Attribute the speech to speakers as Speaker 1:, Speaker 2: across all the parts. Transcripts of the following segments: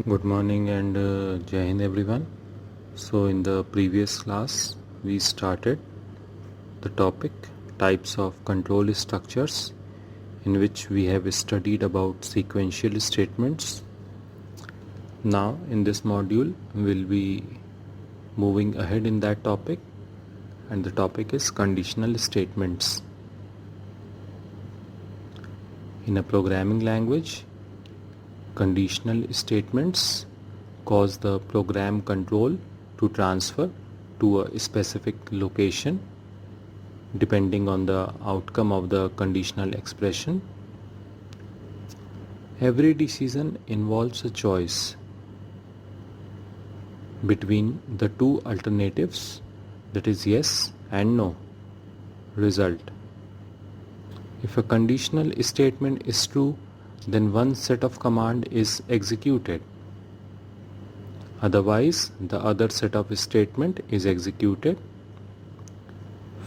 Speaker 1: Good morning and Jai Hind everyone. So in the previous class we started the topic types of control structures, in which we have studied about sequential statements. Now in this module we'll be moving ahead in that topic, and the topic is conditional statements. In a programming language, conditional statements cause the program control to transfer to a specific location depending on the outcome of the conditional expression. Every decision involves a choice between the two alternatives, that is yes and no. Result: if a conditional statement is true, then one set of command is executed. Otherwise, the other set of statement is executed.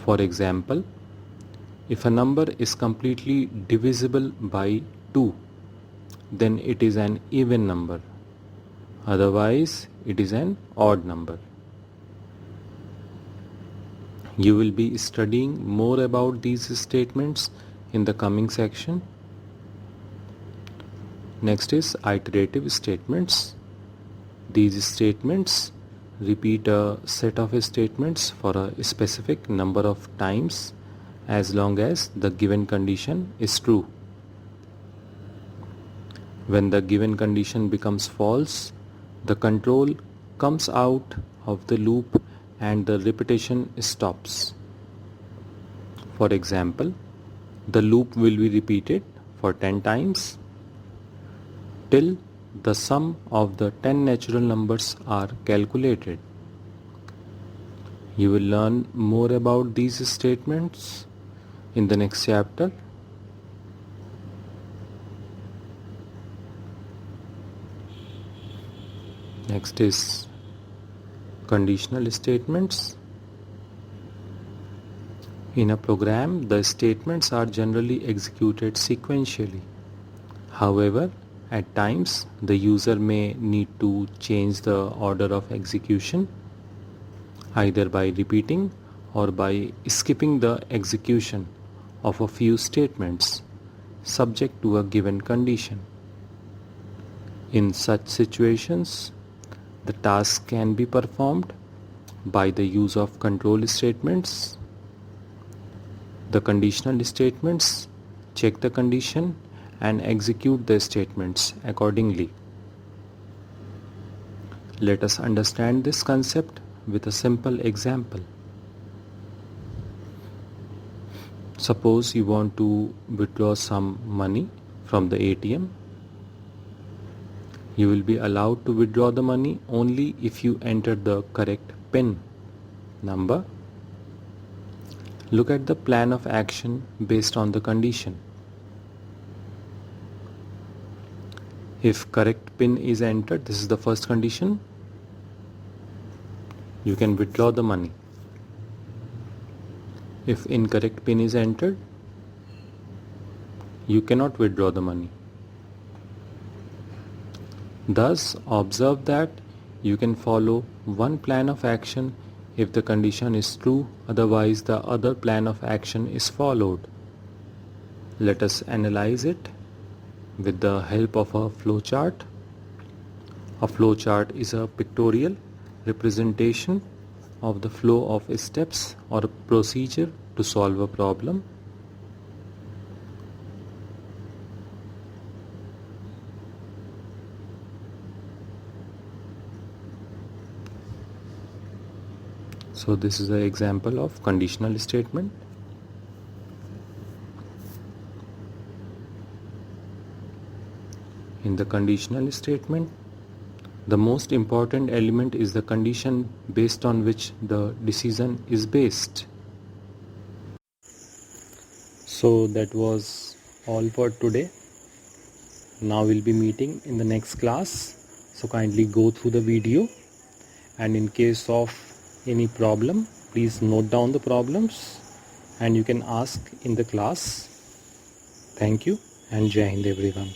Speaker 1: For example, if a number is completely divisible by 2, then it is an even number. Otherwise, it is an odd number. You will be studying more about these statements in the coming section. Next is iterative statements. These statements repeat a set of statements for a specific number of times as long as the given condition is true. When the given condition becomes false, the control comes out of the loop and the repetition stops. For example, the loop will be repeated for 10 times till the sum of the 10 natural numbers are calculated. You will learn more about these statements in the next chapter. Next is conditional statements. In a program, the statements are generally executed sequentially. However, at times, the user may need to change the order of execution, either by repeating or by skipping the execution of a few statements subject to a given condition. In such situations, the task can be performed by the use of control statements. The conditional statements check the condition and execute the statements accordingly. Let us understand this concept with a simple example. Suppose you want to withdraw some money from the ATM. You will be allowed to withdraw the money only if you enter the correct PIN number. Look at the plan of action based on the condition. If correct PIN is entered, this is the first condition, you can withdraw the money. If incorrect PIN is entered, you cannot withdraw the money. Thus, observe that you can follow one plan of action if the condition is true, otherwise the other plan of action is followed. Let us analyze it with the help of a flowchart. A flowchart is a pictorial representation of the flow of steps or a procedure to solve a problem. So this is an example of conditional statement. In the conditional statement, the most important element is the condition based on which the decision is based. So that was all for today. Now we'll be meeting in the next class. So kindly go through the video, and in case of any problem, please note down the problems and you can ask in the class. Thank you and Jai Hind everyone.